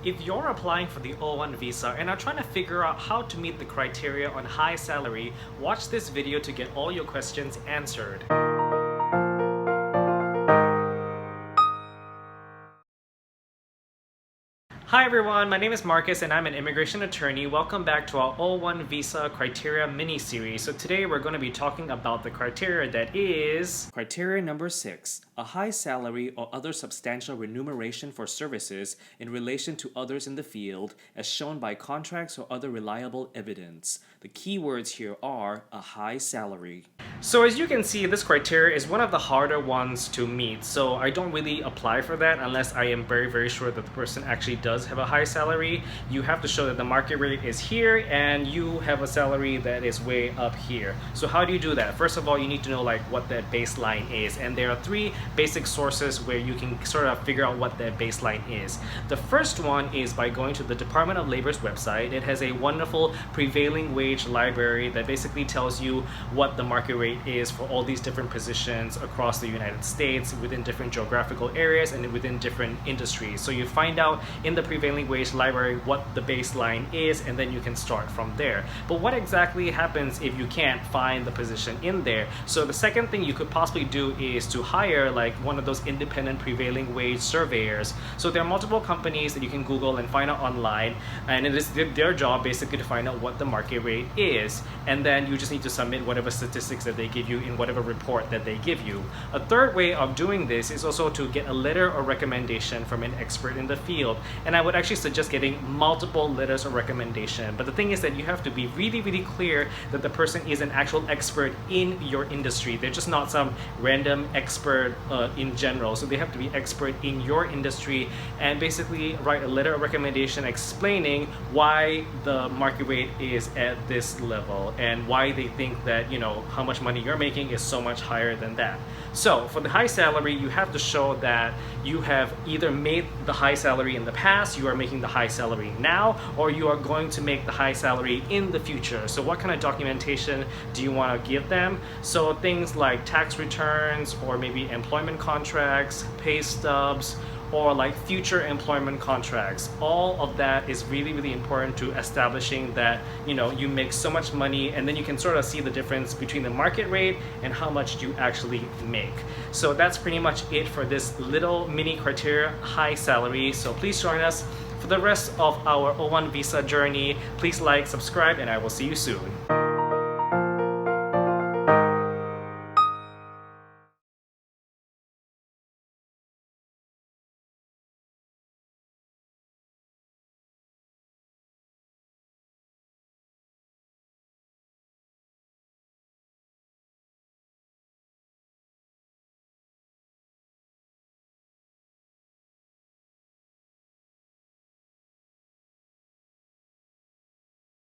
If you're applying for the O1 visa and are trying to figure out how to meet the criteria on high salary, watch this video to get all your questions answered. Hi everyone, my name is Marcus and I'm an immigration attorney. Welcome back to our O1 Visa Criteria mini-series. So today we're going to be talking about the criteria that is... Criteria number 6, a high salary or other substantial remuneration for services in relation to others in the field as shown by contracts or other reliable evidence. The key words here are a high salary. So as you can see, this criteria is one of the harder ones to meet. So I don't really apply for that unless I am very sure that the person actually does have a high salary. You have to show that the market rate is here and you have a salary that is way up here. So how do you do that? First of all, you need to know like what that baseline is, and there are 3 basic sources where you can sort of figure out what that baseline is. The first one is by going to the Department of Labor's website. It has a wonderful prevailing wage library that basically tells you what the market rate is for all these different positions across the United States within different geographical areas and within different industries. So you find out in the prevailing wage library what the baseline is, and then you can start from there. But what exactly happens if you can't find the position in there? So the second thing you could possibly do is to hire like one of those independent prevailing wage surveyors. So there are multiple companies that you can Google and find out online, and it is their job basically to find out what the market rate is, and then you just need to submit whatever statistics that they give you in whatever report that they give you. A third way of doing this is also to get a letter or recommendation from an expert in the field, and I would actually suggest getting multiple letters of recommendation. But the thing is that you have to be really clear that the person is an actual expert in your industry. They're just not some random expert in general. So they have to be expert in your industry and basically write a letter of recommendation explaining why the market rate is at this level and why they think that, you know, how much money you're making is so much higher than that. So for the high salary, you have to show that you have either made the high salary in the past, you are making the high salary now, or you are going to make the high salary in the future. So what kind of documentation do you want to give them? So things like tax returns, or maybe employment contracts, pay stubs, or like future employment contracts. All of that is really important to establishing that, you know, you make so much money, and then you can sort of see the difference between the market rate and how much you actually make. So that's pretty much it for this little mini criteria, high salary. So please join us for the rest of our O1 visa journey. Please like, subscribe, and I will see you soon.